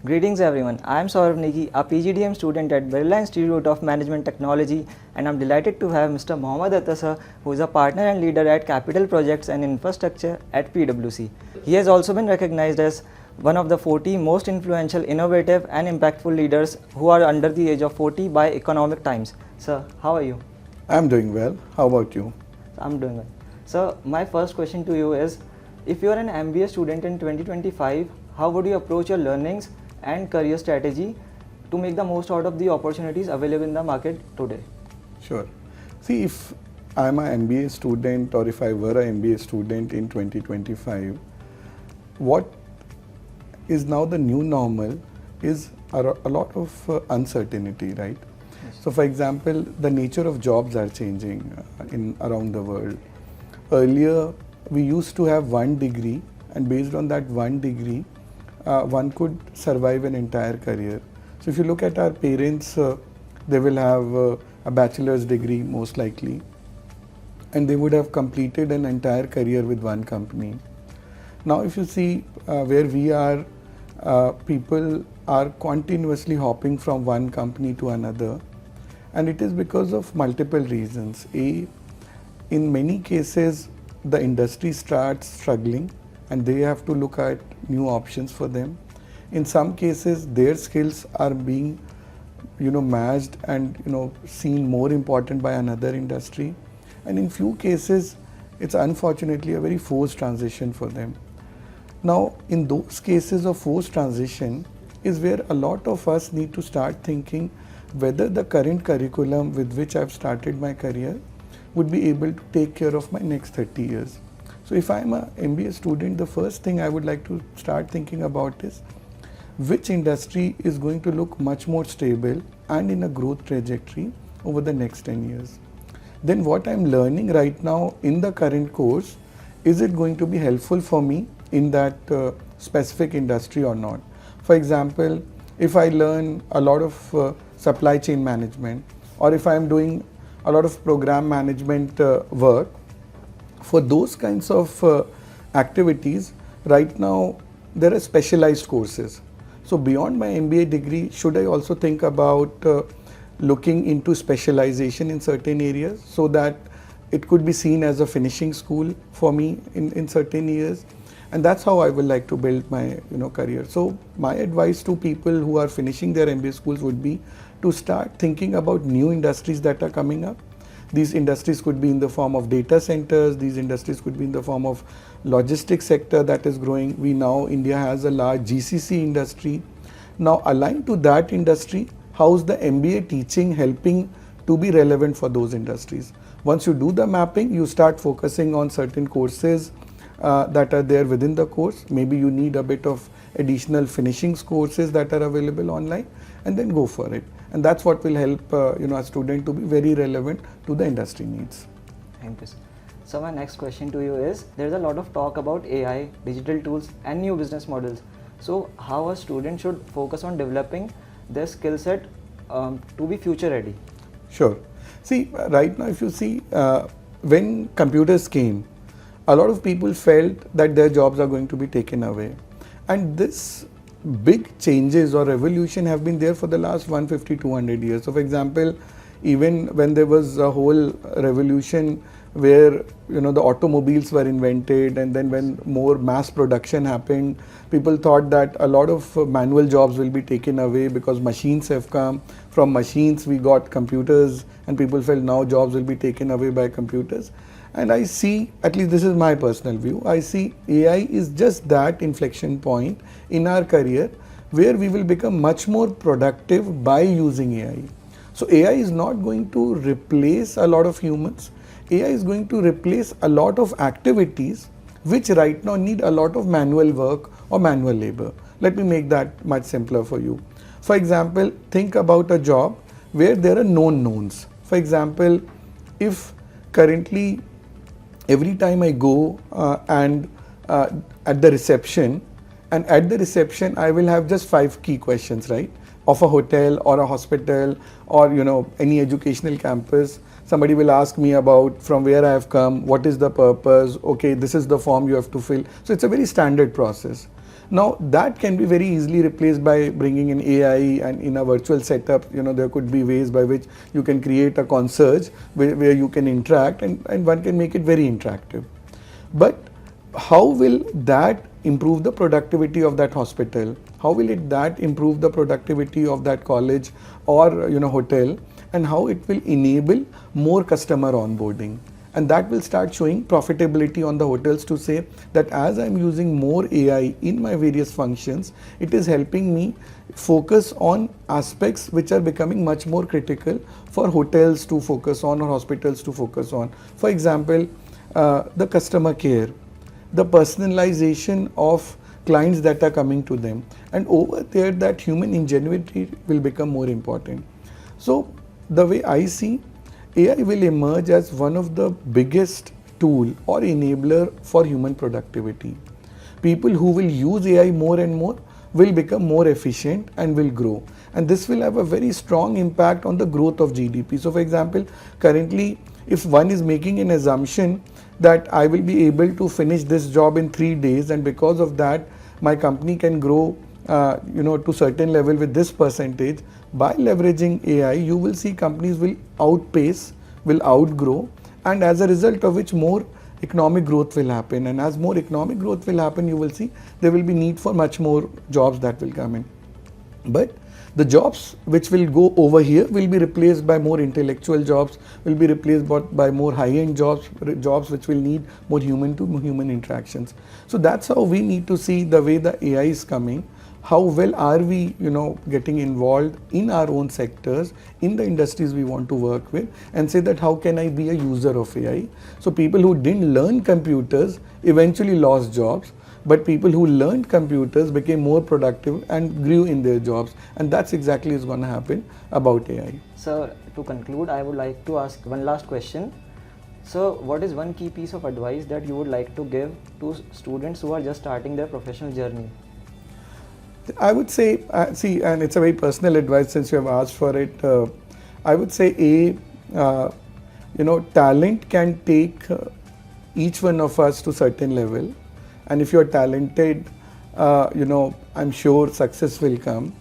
Greetings everyone, I am Saurav Negi, a PGDM student at Birla Institute of Management Technology, and I am delighted to have Mr. Mohammad Athar, who is a partner and leader at Capital Projects and Infrastructure at PwC. He has also been recognized as one of the 40 most influential, innovative and impactful leaders who are under the age of 40 by Economic Times. Sir, how are you? I'm doing well. How about you? I'm doing well. So my first question to you is, if you are an MBA student in 2025, how would you approach your learnings and career strategy to make the most out of the opportunities available in the market today? Sure. See, if I'm an MBA student or if I were an MBA student in 2025, what is now the new normal is a lot of uncertainty, right? Yes. So for example, the nature of jobs are changing in around the world. Earlier, we used to have one degree, and based on that one degree, one could survive an entire career. So if you look at our parents, they will have a bachelor's degree most likely, and they would have completed an entire career with one company. Now if you see where we are, people are continuously hopping from one company to another, and it is because of multiple reasons. In many cases, the industry starts struggling and they have to look at new options for them. In some cases, their skills are being matched and seen more important by another industry. And in few cases, it's unfortunately a very forced transition for them. Now, in those cases of forced transition is where a lot of us need to start thinking whether the current curriculum with which I've started my career would be able to take care of my next 30 years. So if I'm an MBA student, the first thing I would like to start thinking about is which industry is going to look much more stable and in a growth trajectory over the next 10 years. Then what I'm learning right now in the current course, is it going to be helpful for me in that specific industry or not? For example, if I learn a lot of supply chain management, or if I'm doing a lot of program management work, for those kinds of activities, right now there are specialized courses. So beyond my MBA degree, should I also think about looking into specialization in certain areas so that it could be seen as a finishing school for me in certain years? And that's how I would like to build my career. So my advice to people who are finishing their MBA schools would be to start thinking about new industries that are coming up. These industries could be in the form of data centers, these industries could be in the form of logistics sector that is growing. India has a large GCC industry. Now aligned to that industry, how is the MBA teaching helping to be relevant for those industries? Once you do the mapping, you start focusing on certain courses that are there within the course. Maybe you need a bit of additional finishing courses that are available online, and then go for it. And that's what will help a student to be very relevant to the industry needs. Thank you, sir. So my next question to you is, there's a lot of talk about AI, digital tools and new business models. So how a student should focus on developing their skill set to be future ready? Sure. See, right now if you see, when computers came, a lot of people felt that their jobs are going to be taken away. And this big changes or revolution have been there for the last 150, 200 years. So for example, even when there was a whole revolution where the automobiles were invented, and then when more mass production happened, people thought that a lot of manual jobs will be taken away because machines have come. From machines we got computers, and people felt now jobs will be taken away by computers. And I see, at least this is my personal view, I see AI is just that inflection point in our career where we will become much more productive by using AI. So AI is not going to replace a lot of humans. AI is going to replace a lot of activities which right now need a lot of manual work or manual labor. Let me make that much simpler for you. For example, think about a job where there are known knowns. For example, if currently every time I go at the reception, and at the reception I will have just 5 key questions, right? Of a hotel or a hospital or any educational campus. Somebody will ask me about from where I have come, what is the purpose, okay, this is the form you have to fill. So it's a very standard process. Now that can be very easily replaced by bringing in AI, and in a virtual setup, there could be ways by which you can create a concierge where you can interact, and one can make it very interactive. But how will that improve the productivity of that hospital? How will that improve the productivity of that college or hotel? And how it will enable more customer onboarding? And that will start showing profitability on the hotels to say that as I'm using more AI in my various functions, it is helping me focus on aspects which are becoming much more critical for hotels to focus on or hospitals to focus on. For example, the customer care, the personalization of clients that are coming to them, and over there that human ingenuity will become more important. So the way I see, AI will emerge as one of the biggest tool or enabler for human productivity. People who will use AI more and more will become more efficient and will grow, and this will have a very strong impact on the growth of GDP. So for example, currently if one is making an assumption that I will be able to finish this job in 3 days, and because of that my company can grow to certain level with this percentage, by leveraging AI you will see companies will outpace, will outgrow, and as a result of which more economic growth will happen. And as more economic growth will happen, you will see there will be need for much more jobs that will come in. But the jobs which will go over here will be replaced by more intellectual jobs, will be replaced by more high-end jobs which will need more human to human interactions. So that's how we need to see the way the AI is coming. How well are we, getting involved in our own sectors, in the industries we want to work with, and say that how can I be a user of AI? So people who didn't learn computers eventually lost jobs, but people who learned computers became more productive and grew in their jobs, and that's exactly is going to happen about AI. So to conclude, I would like to ask one last question. So what is one key piece of advice that you would like to give to students who are just starting their professional journey? I would say, see, and it's a very personal advice since you have asked for it. I would say, talent can take each one of us to certain level, and if you are talented, I'm sure success will come.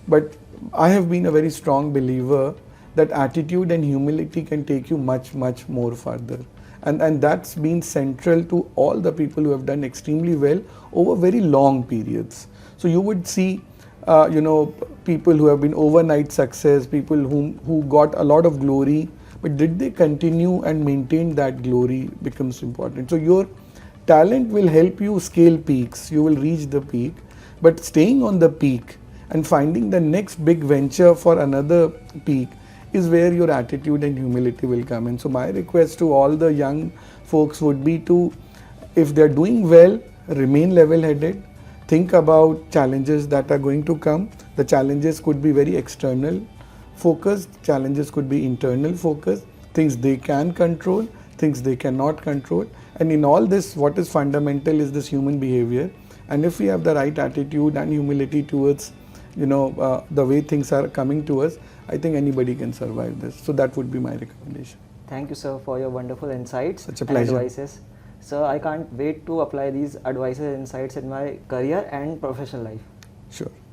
But I have been a very strong believer that attitude and humility can take you much, much more further. And that's been central to all the people who have done extremely well over very long periods. So you would see, people who have been overnight success, people who got a lot of glory, but did they continue and maintain that glory becomes important. So your talent will help you scale peaks, you will reach the peak, but staying on the peak and finding the next big venture for another peak is where your attitude and humility will come in. So my request to all the young folks would be to, if they're doing well, remain level-headed, think about challenges that are going to come. The challenges could be very external focused, challenges could be internal focused, things they can control, things they cannot control. And in all this, what is fundamental is this human behavior. And if we have the right attitude and humility towards, the way things are coming to us, I think anybody can survive this. So that would be my recommendation. Thank you, sir, for your wonderful insights Such a and pleasure. advices. So I can't wait to apply these advices and insights in my career and professional life. Sure.